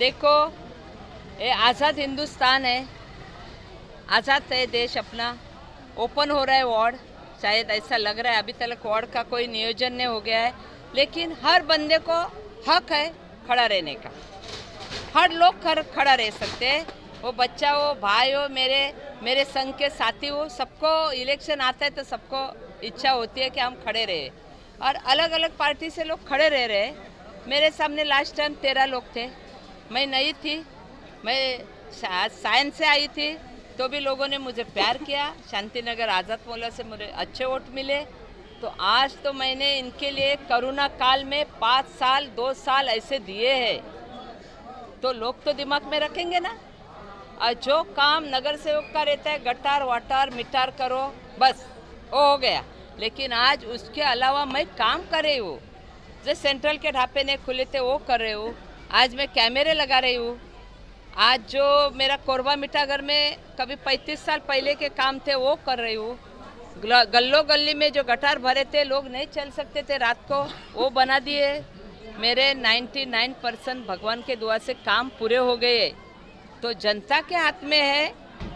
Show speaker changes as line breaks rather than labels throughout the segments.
देखो, ये आज़ाद हिंदुस्तान है, आज़ाद है देश अपना। ओपन हो रहा है वार्ड, शायद ऐसा लग रहा है अभी तक वार्ड का कोई नियोजन नहीं हो गया है, लेकिन हर बंदे को हक है खड़ा रहने का। हर लोग खड़ा रह सकते हैं, वो बच्चा हो, भाई हो, मेरे संघ के साथी हो, सबको इलेक्शन आता है तो सबको इच्छा होती है कि हम खड़े रहे। और अलग अलग पार्टी से लोग खड़े रह रहे। मेरे सामने लास्ट टाइम 13 लोग थे, मैं नई थी, मैं साइंस से आई थी, तो भी लोगों ने मुझे प्यार किया। शांति नगर आज़ाद मोहल्ला से मुझे अच्छे वोट मिले। तो आज तो मैंने इनके लिए कोरोना काल में 5 साल 2 साल ऐसे दिए हैं, तो लोग तो दिमाग में रखेंगे ना। और जो काम नगर सेवक का रहता है, गटार वाटार मिटार करो, बस वो हो गया। लेकिन आज उसके अलावा मैं काम कर रही हूँ, जो सेंट्रल के ढाबे ने खुले थे वो कर रही हूँ। आज मैं कैमरे लगा रही हूँ। आज जो मेरा कोरबा मिठागर में कभी 35 साल पहले के काम थे वो कर रही हूँ। गल्लो गली में जो गटार भरे थे, लोग नहीं चल सकते थे रात को, वो बना दिए। मेरे 99% भगवान के दुआ से काम पूरे हो गए। तो जनता के हाथ में है,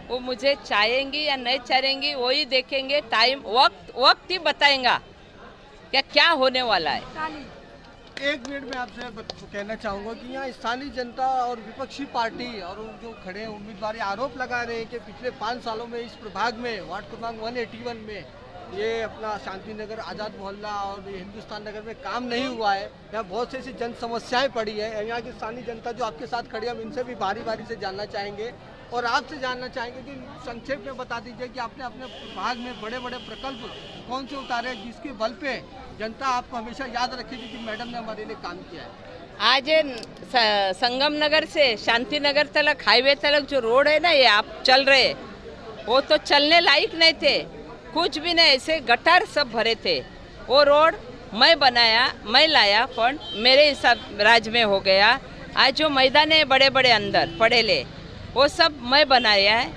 वो मुझे चाहेंगी या नहीं चाहेंगी वही देखेंगे। टाइम वक्त ही बताएगा क्या होने वाला है।
1 मिनट में आपसे कहना चाहूँगा कि यहाँ स्थानीय जनता और विपक्षी पार्टी और जो खड़े उम्मीदवार आरोप लगा रहे हैं कि पिछले 5 सालों में इस प्रभाग में वार्ड क्रमांक 181 में ये अपना शांति नगर आज़ाद मोहल्ला और हिंदुस्तान नगर में काम नहीं हुआ है। यहाँ बहुत सी ऐसी जन समस्याएं पड़ी है। यहाँ की स्थानीय जनता जो आपके साथ खड़ी है, हम इनसे भी बारी बारी से जानना चाहेंगे और आपसे जानना चाहेंगे कि संक्षेप में बता दीजिए कि आपने अपने प्रभाग में बड़े बड़े प्रकल्प कौन से उतारे जिसके बल पे जनता आपको हमेशा याद रखेगी कि मैडम ने हमारे लिए काम किया है।
आज संगम नगर से शांति नगर तक हाईवे तक जो रोड है ना, ये आप चल रहे, वो तो चलने लायक नहीं थे, कुछ भी नहीं, ऐसे गटार सब भरे थे। वो रोड मैं बनाया, मैं लाया फंड, मेरे हिसाब राज में हो गया। आज जो मैदान है बड़े बड़े अंदर पड़े ले, वो सब मैं बनाया है।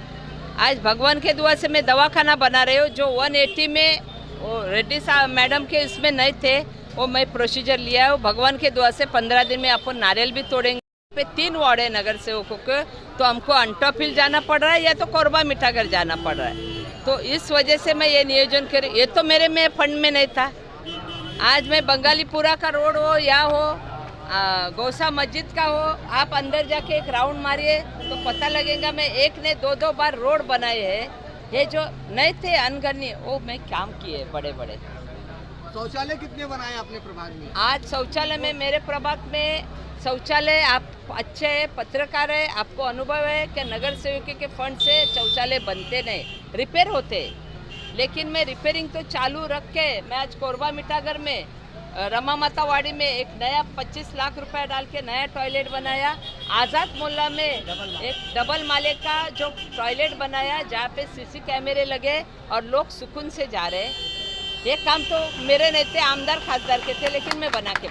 आज भगवान के दुआ से मैं दवाखाना बना रही हूँ, जो 180 में वो रेड्डी साहब मैडम के इसमें नहीं थे, वो मैं प्रोसीजर लिया हूँ। भगवान के दुआ से 15 दिन में अपन नारियल भी तोड़ेंगे। पे 3 वार्ड है नगर सेवकों के, तो हमको अंटाफिल जाना पड़ रहा है या तो कोरबा मिठागर जाना पड़ रहा है। तो इस वजह से मैं ये नियोजन कर, ये तो मेरे में फंड में नहीं था। आज मैं बंगालीपुरा का रोड हो या हो गौसा मस्जिद का हो, आप अंदर जाके एक राउंड मारिए तो पता लगेगा। मैं एक ने 2 बार रोड बनाए हैं, ये जो नहीं थे अनगढ़ी, वो मैं काम किए बड़े बड़े।
शौचालय कितने बनाए अपने प्रभाग में?
आज शौचालय में मेरे प्रभाग में शौचालय, आप अच्छे हैं, पत्रकार है, आपको अनुभव है कि नगर सेवक के फंड से शौचालय बनते नहीं, रिपेयर होते। लेकिन मैं रिपेयरिंग तो चालू रख के मैं आज कोरबा मिठागर में रमा माता वाड़ी में एक नया 25 लाख रुपए डाल के नया टॉयलेट बनाया। आज़ाद मोहल्ला में एक डबल माले का जो टॉयलेट बनाया, जहाँ पे सीसी कैमरे लगे और लोग सुकून से जा रहे। ये काम तो मेरे नहीं थे, आमदार खासदार के थे, लेकिन मैं बना के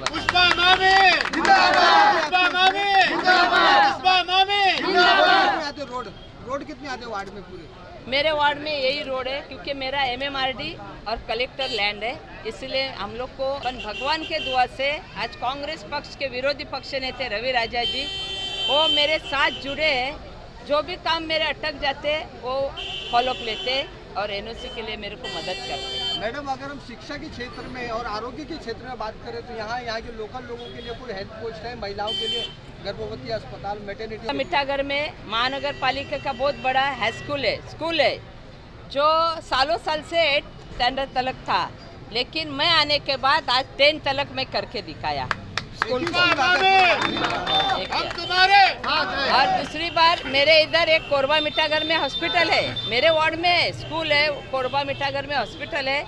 रोड कितने आते वार्ड में पूरे?
मेरे वार्ड में यही रोड है, क्योंकि मेरा MMRD और कलेक्टर लैंड है, इसलिए हम लोग को भगवान के दुआ से आज कांग्रेस पक्ष के विरोधी पक्ष नेता रवि राजा जी वो मेरे साथ जुड़े हैं। जो भी काम मेरे अटक जाते वो फॉलोअप लेते और NOC के लिए मेरे को मदद करते हैं।
मैडम, अगर हम शिक्षा के क्षेत्र में और आरोग्य के क्षेत्र में बात करें तो यहाँ के लोकल लोगों के लिए कोई हेल्थ पोस्ट है? महिलाओं के लिए गर्भवती अस्पताल, मैटरनिटी?
मिठागर में महानगर पालिका का बहुत बड़ा हाई स्कूल है जो सालों साल से 8th स्टैंडर्ड तक था, लेकिन मैं आने के बाद आज 10 तक मैं करके दिखाया स्कूल को। और दूसरी बार मेरे इधर एक कोरबा मिठागर में हॉस्पिटल है, मेरे वार्ड में स्कूल है, कोरबा मिठागर में हॉस्पिटल है,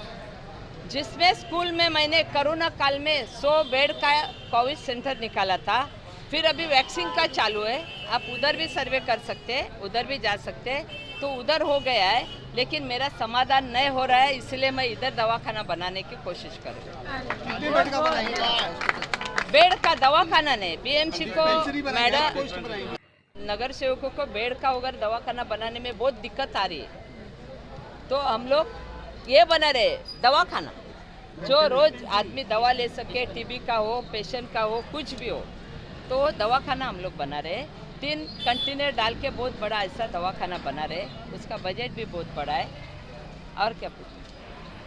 जिसमें स्कूल में मैंने कोरोना काल में 100 बेड का कोविड सेंटर निकाला था। फिर अभी वैक्सीन का चालू है, आप उधर भी सर्वे कर सकते हैं, उधर भी जा सकते हैं, तो उधर हो गया है, लेकिन मेरा समाधान नहीं हो रहा है, इसलिए मैं इधर दवाखाना बनाने की कोशिश कर रही हूँ। बेड का दवाखाना नहीं, BMC को मैडम नगर सेवकों को बेड का अगर दवाखाना बनाने में बहुत दिक्कत आ रही है, तो हम लोग ये बना रहे दवाखाना जो रोज आदमी दवा ले सके, TB का हो, पेशेंट का हो, कुछ भी हो, तो दवाखाना हम लोग बना रहे, 3 कंटेनर डाल के बहुत बड़ा ऐसा दवाखाना बना रहे, उसका बजट भी बहुत बड़ा है। और क्या पूछूं?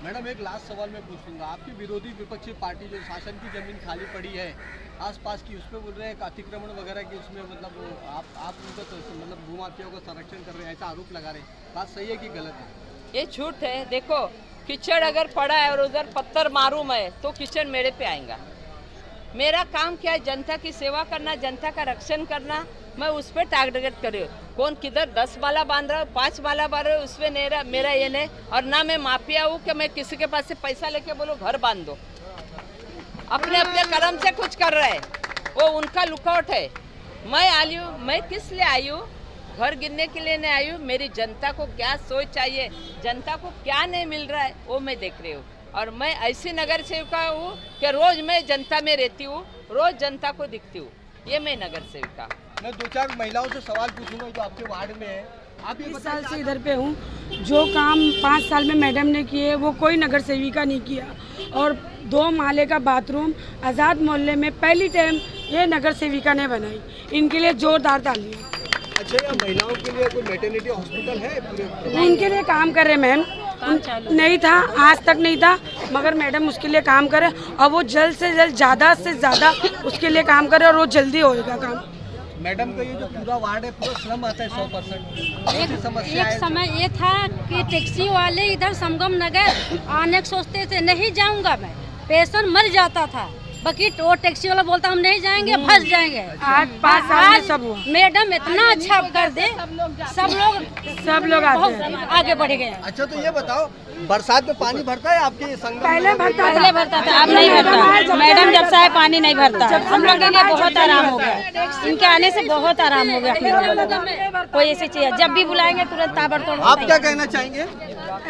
मैडम एक लास्ट सवाल मैं पूछूंगा, आपकी विरोधी विपक्षी पार्टी जो शासन की जमीन खाली पड़ी है आसपास की, उसमें बोल रहे हैं अतिक्रमण वगैरह की, उसमें मतलब आप उनका तो मतलब भूमाफियाओं का संरक्षण कर रहे हैं, ऐसा आरोप लगा रहे हैं, बात सही है कि गलत है?
ये झूठ है। देखो कीचड़ अगर पड़ा है और उधर पत्थर मारूं मैं तो कीचड़ मेरे पे आएगा। मेरा काम क्या है? जनता की सेवा करना, जनता का रक्षण करना। मैं उस पर टारगेट कर रही हूँ। कौन किधर 10 माला बांध रहा है, 5 माला बांध रहा है, उसमें मेरा ये नहीं। और ना मैं माफिया हूँ कि मैं किसी के पास से पैसा लेके बोलो घर बांध दो। अपने अपने कर्म से कुछ कर रहे हैं, वो उनका लुकआउट है। मैं आई हूँ, मैं किस लिए आई हूँ? घर गिनने के लिए नहीं आई हूँ। मेरी जनता को क्या सोच चाहिए, जनता को क्या नहीं मिल रहा है, वो मैं देख रही हूँ। और मैं ऐसी नगर सेविका हूँ कि रोज मैं जनता में रहती हूँ, रोज जनता को दिखती हूँ। ये मैं नगर सेविका।
मैं 2-4 महिलाओं से सवाल पूछूंगा जो आपके वार्ड में है। आप ये
20 साल से इधर पे हूँ। जो काम 5 साल में मैडम ने किए वो कोई नगर सेविका नहीं किया। और 2 माले का बाथरूम आज़ाद मोहल्ले में पहली टाइम ये नगर सेविका ने बनाई। इनके लिए जोरदार तालियां।
अच्छा, या महिलाओं के लिए कोई मैटरनिटी हॉस्पिटल है पूरे?
इनके लिए काम कर रहे मैम, नहीं था आज तक नहीं था, मगर मैडम उसके लिए काम करे और वो जल्द से जल्द ज़्यादा से ज़्यादा उसके लिए काम करे और वो जल्दी होएगा काम।
मैडम का ये जो पूरा वार्ड है पूरा श्रम आता है 100%।
एक समय ये था कि टैक्सी वाले इधर संगम नगर आने सोचते थे नहीं जाऊंगा मैं, पेशेंट मर जाता था, बाकी वो टैक्सी वाला बोलता हम नहीं जाएंगे, फंस जाएंगे।
आज 5 साल में सब हुआ।
मैडम इतना अच्छा कर दे, सब लोग आगे बढ़ गए।
अच्छा, तो ये बताओ बरसात में पानी भरता है आपके संगम?
पहले भरता था,
अब नहीं भरता। मैडम जब से आए पानी नहीं भरता। हम लोग के लिए बहुत आराम हो गया, इनके आने से बहुत आराम हो गया। कोई ऐसी चीज जब भी बुलाएंगे तुरंत ताबड़तोड़।
आप क्या कहना चाहेंगे?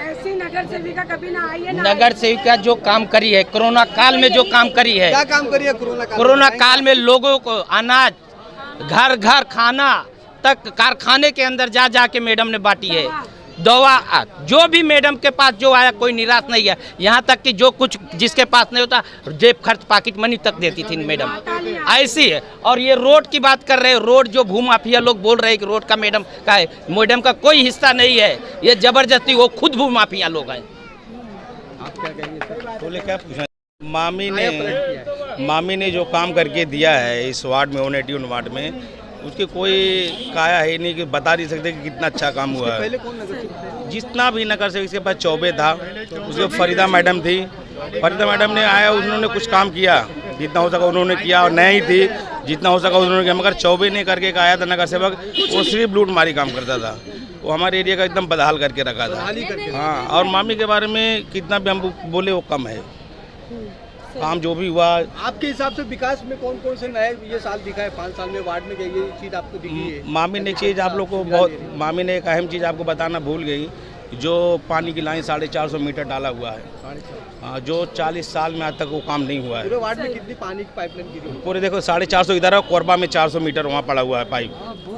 ऐसी नगर सेविका कभी ना आई है।
नगर सेविका जो काम करी है कोरोना काल में, जो काम करी है,
क्या काम करी है
कोरोना काल में? लोगों को अनाज घर घर खाना तक कारखाने के अंदर जा जा के मैडम ने बांटी है। दवा जो भी मैडम के पास जो आया कोई निराश नहीं है। यहाँ तक कि जो कुछ जिसके पास नहीं होता जेब खर्च पॉकेट मनी तक देती थी मैडम, ऐसी है। और ये रोड की बात कर रहे हैं, रोड जो भूमाफिया लोग बोल रहे हैं कि रोड का मैडम का है, मैडम का कोई हिस्सा नहीं है। ये जबरदस्ती वो खुद भूमाफिया लोग हैं।
आप क्या कहेंगे सर?
बोले क्या पूछा? मामी ने जो काम करके दिया है इस वार्ड में 181 वार्ड में, उसके कोई काया है नहीं कि बता नहीं सकते कि कितना अच्छा काम हुआ है।
पहले कौन नगर सेवक थे?
जितना भी नगर सेवक, इसके पास चौबे था, उसके फरीदा मैडम थी। फरीदा मैडम ने आया, उन्होंने कुछ काम किया, जितना हो सका उन्होंने किया, और नई थी जितना हो सका उन्होंने किया। मगर चौबे ने करके एक आया था नगर सेवक, वो सिर्फ लूट मारी काम करता था। वो हमारे एरिया का एकदम बदहाल करके रखा था। हाँ, और मामी के बारे में कितना भी हम बोले वो कम है। काम जो भी हुआ,
आपके हिसाब से विकास में कौन कौन से नए ये साल दिखा है 5 साल में वार्ड में? ये चीज आपको दिखी है?
मामी ने चीज़ आप लोग को मामी ने एक अहम चीज़ आपको बताना भूल गई, जो पानी की लाइन 450 मीटर डाला हुआ है। हाँ, जो 40 साल में आज तक वो काम नहीं हुआ है।
पूरे वार्ड में कितनी पानी की पाइपलाइन गिरी?
पूरे देखो 450 इधर है, कोरबा में 400 मीटर वहाँ पड़ा हुआ है पाइप।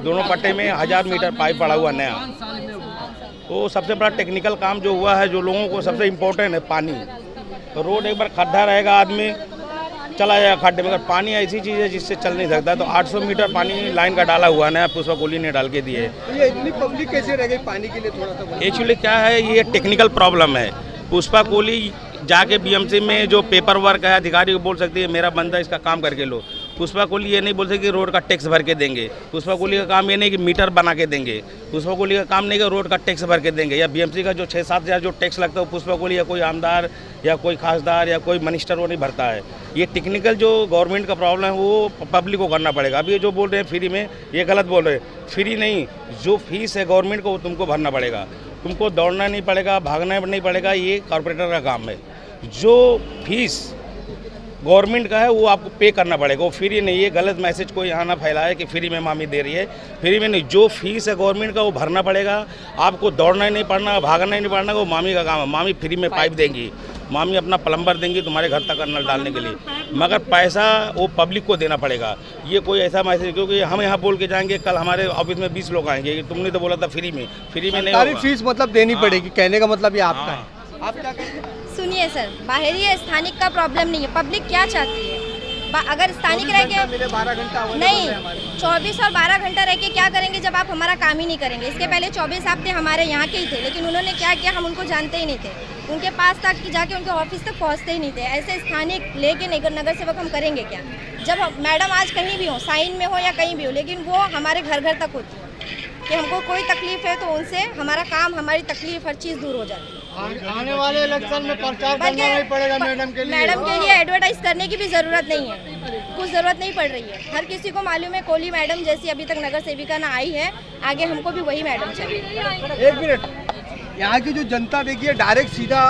दोनों पट्टे में 1000 मीटर पाइप पड़ा हुआ नया। तो सबसे बड़ा टेक्निकल काम जो हुआ है, जो लोगों को सबसे इम्पोर्टेंट है पानी। तो रोड एक बार खड्डा रहेगा, आदमी चला जाएगा खड्डे में। अगर पानी ऐसी चीज़ है जिससे चल नहीं सकता, तो 800 मीटर पानी लाइन का डाला हुआ है, पुष्पा कोहली ने डाल के दिए।
तो ये इतनी पब्लिक कैसे रह गई पानी के लिए? थोड़ा सा
एक्चुअली क्या है, ये टेक्निकल प्रॉब्लम है। पुष्पा कोहली जाके बीएमसी में जो पेपर वर्क है, अधिकारी को बोल सकती है मेरा बंदा इसका काम करके लो। पुष्पा कोहली ये नहीं बोल सकती कि रोड का टैक्स भर के देंगे। पुष्पा कोहली का काम ये नहीं कि मीटर बना के देंगे। पुष्पा कोहली का काम नहीं कि रोड का टैक्स भर के देंगे, या बीएमसी का जो 6-7 हज़ार जो टैक्स लगता है, पुष्पा कोहली या कोई आमदार या कोई खासदार या कोई मिनिस्टर वो नहीं भरता है। ये टेक्निकल जो गवर्नमेंट का प्रॉब्लम है वो पब्लिक को करना पड़ेगा। अभी ये जो बोल रहे हैं फ्री में, ये गलत बोल रहे हैं। फ्री नहीं, जो फीस है गवर्नमेंट को वो तुमको भरना पड़ेगा। तुमको दौड़ना नहीं पड़ेगा, भागना नहीं पड़ेगा, ये कॉर्पोरेटर का काम है। जो फीस गवर्नमेंट का है वो आपको पे करना पड़ेगा, वो फ्री नहीं। ये गलत मैसेज कोई यहाँ ना फैलाए कि फ्री में मामी दे रही है। फ्री में नहीं, जो फीस है गवर्नमेंट का वो भरना पड़ेगा। आपको दौड़ना ही नहीं पड़ना, भागना ही नहीं पड़ना, वो मामी का काम है। मामी फ्री में पाइप देंगी, मामी अपना प्लम्बर देंगी तुम्हारे घर तक नल डालने के लिए, मगर पैसा वो पब्लिक को देना पड़ेगा। ये कोई ऐसा मैसेज, क्योंकि हम यहाँ बोल के जाएंगे, कल हमारे ऑफिस में 20 लोग आएंगे, तुमने तो बोला था फ्री में नहीं होगा।
फीस मतलब देनी पड़ेगी, कहने का मतलब ये आपका है। आप क्या कहेंगे?
सुनिए सर, बाहरी या स्थानिक का प्रॉब्लम नहीं है, पब्लिक क्या चाहती है? अगर स्थानिक रह के
मिले 12 घंटा
नहीं 24 और 12 घंटा रह के क्या करेंगे जब आप हमारा काम ही नहीं करेंगे। इसके पहले 24 आप थे हमारे यहाँ के ही थे, लेकिन उन्होंने क्या किया हम उनको जानते ही नहीं थे, उनके पास तक कि जाके उनके ऑफिस तक पहुँचते ही नहीं थे। ऐसे स्थानिक लेके नगर सेवक हम करेंगे क्या? जब मैडम आज कहीं भी हो, साइन में हो या कहीं भी हो, लेकिन वो हमारे घर घर तक होती है कि हमको कोई तकलीफ है तो उनसे हमारा काम, हमारी तकलीफ, हर चीज़ दूर हो जाती है।
आने वाले इलेक्शन में प्रचार करना नहीं पड़ेगा मैडम के लिए
एडवर्टाइज करने की भी ज़रूरत नहीं है, कुछ ज़रूरत नहीं पड़ रही है। हर किसी को मालूम है कोली मैडम जैसी अभी तक नगर सेविका ना आई है, आगे हमको भी वही मैडम चाहिए।
एक मिनट, यहाँ की जो जनता देखिए डायरेक्ट सीधा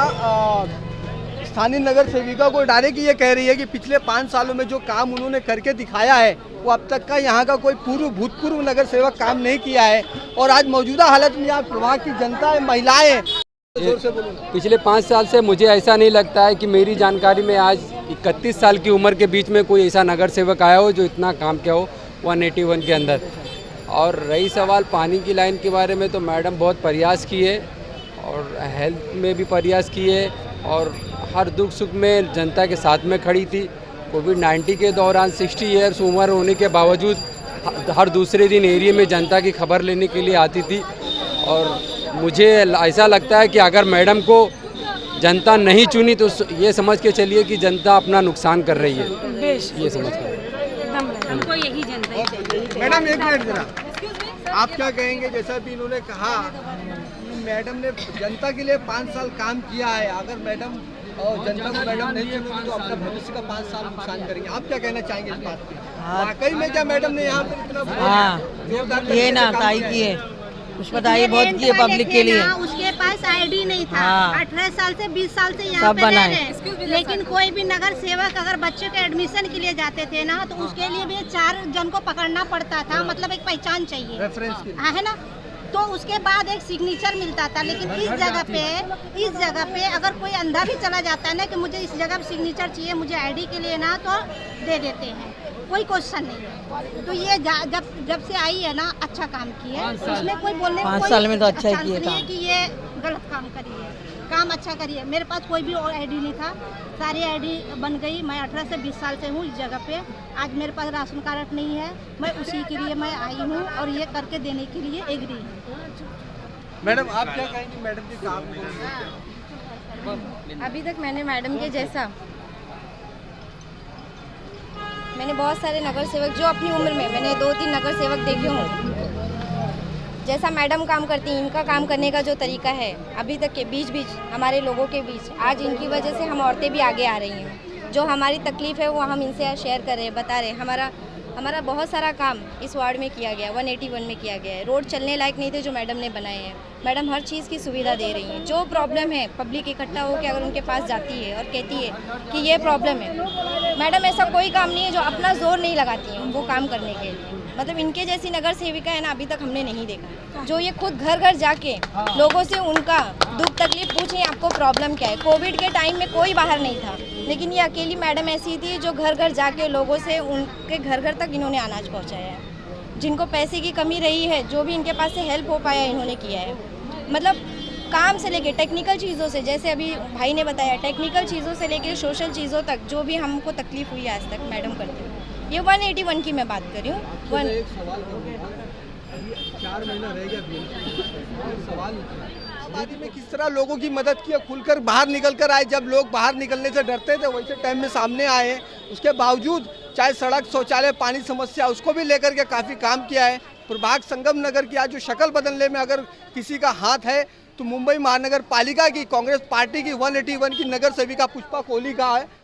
स्थानीय नगर सेविका को डायरेक्ट ये कह रही है कि पिछले 5 सालों में जो काम उन्होंने करके दिखाया है वो अब तक का यहाँ का कोई भूतपूर्व नगर सेवक काम नहीं किया है। और आज मौजूदा हालत में यहाँ प्रभाग की जनता है, महिलाएं, जोर से बोलो।
पिछले 5 साल से मुझे ऐसा नहीं लगता है कि मेरी जानकारी में आज 31 साल की उम्र के बीच में कोई ऐसा नगर सेवक आया हो जो इतना काम किया हो 181 के अंदर। और रही सवाल पानी की लाइन के बारे में, तो मैडम बहुत प्रयास किए और हेल्थ में भी प्रयास किए और हर दुख सुख में जनता के साथ में खड़ी थी। कोविड-19 के दौरान 60 ईयर्स उम्र होने के बावजूद हर दूसरे दिन एरिया में जनता की खबर लेने के लिए आती थी। और मुझे ऐसा लगता है कि अगर मैडम को जनता नहीं चुनी तो ये समझ के चलिए कि जनता अपना नुकसान कर रही है, ये समझ कर।
हमको यही जनता ही चाहिए।
मैडम एक मिनट जरा, आप क्या कहेंगे? जैसा भी इन्होंने कहा मैडम ने जनता के लिए 5 साल काम किया है, अगर मैडम और जनता को मैडम नहीं चुनेगी तो अपना भविष्य का 5 साल नुकसान करेंगे। आप क्या कहना चाहेंगे इस बात पे? वाकई में क्या मैडम ने यहाँ पर इतना जोरदार
ये ना ताई की है, कुछ बताइए बहुत की है पब्लिक के लिए।
उसके पास आईडी नहीं था, 18 साल से 20 साल से यहाँ पे रह रहे, लेकिन कोई भी नगर सेवक अगर बच्चे के एडमिशन के लिए जाते थे ना तो उसके लिए भी 4 जन को पकड़ना पड़ता था, मतलब एक पहचान चाहिए है ना, तो उसके बाद एक सिग्नेचर मिलता था। लेकिन इस जगह पे अगर कोई अंधा भी चला जाता है ना कि मुझे इस जगह पे सिग्नेचर चाहिए, मुझे आईडी के लिए ना, तो दे देते हैं, कोई क्वेश्चन नहीं है। तो ये जब से आई है ना अच्छा काम की है, उसमें कोई बोलने
5 साल में तो अच्छा ही किया था
कि ये गलत काम करी है, काम अच्छा करी है। मेरे पास कोई भी और आईडी नहीं था, सारी आईडी बन गई। मैं 18 से 20 साल से हूँ इस जगह पे। आज मेरे पास राशन कार्ड नहीं है, मैं उसी के लिए मैं आई हूँ और ये करके देने के लिए एग्री हूँ।
मैडम आप क्या कहेंगी मैडम के काम को?
अभी तक मैंने मैडम के जैसा मैंने बहुत सारे नगर सेवक जो अपनी उम्र में मैंने 2-3 नगर सेवक देखे हों, जैसा मैडम काम करती हैं, इनका काम करने का जो तरीका है अभी तक के बीच हमारे लोगों के बीच, आज इनकी वजह से हम औरतें भी आगे आ रही हैं। जो हमारी तकलीफ़ है वो हम इनसे शेयर कर रहे हैं, बता रहे हैं। हमारा बहुत सारा काम इस वार्ड में किया गया, 181 में किया गया है। रोड चलने लायक नहीं थे जो मैडम ने बनाए हैं। मैडम हर चीज़ की सुविधा दे रही हैं। जो प्रॉब्लम है पब्लिक इकट्ठा होकर अगर उनके पास जाती है और कहती है कि ये प्रॉब्लम है, मैडम ऐसा कोई काम नहीं है जो अपना जोर नहीं लगाती हैं वो काम करने के लिए। मतलब इनके जैसी नगर सेविका है ना अभी तक हमने नहीं देखा, जो ये खुद घर घर जाके लोगों से उनका दुख तकलीफ पूछें आपको प्रॉब्लम क्या है। कोविड के टाइम में कोई बाहर नहीं था, लेकिन ये अकेली मैडम ऐसी थी जो घर घर जाके लोगों से उनके घर घर तक इन्होंने अनाज पहुंचाया है। जिनको पैसे की कमी रही है, जो भी इनके पास से हेल्प हो पाया इन्होंने किया है। मतलब काम से लेके टेक्निकल चीज़ों से, जैसे अभी भाई ने बताया, टेक्निकल चीज़ों से लेके सोशल चीज़ों तक जो भी हमको तकलीफ हुई है आज तक मैडम करते हैं। ये 181 की मैं बात कर रही हूँ।
एक सवाल करूँगा, 4 महीना रह गया सवाल दीदी में किस तरह लोगों की मदद की, खुलकर बाहर निकल कर आए। जब लोग बाहर निकलने से डरते थे वैसे टाइम में सामने आए। उसके बावजूद चाहे सड़क, शौचालय, पानी समस्या उसको भी लेकर के काफ़ी काम किया है। प्रभाग संगम नगर की आज जो शक्ल बदलने में अगर किसी का हाथ है तो मुंबई महानगर पालिका की कांग्रेस पार्टी की 181 की नगर सेविका पुष्पा कोहली का है।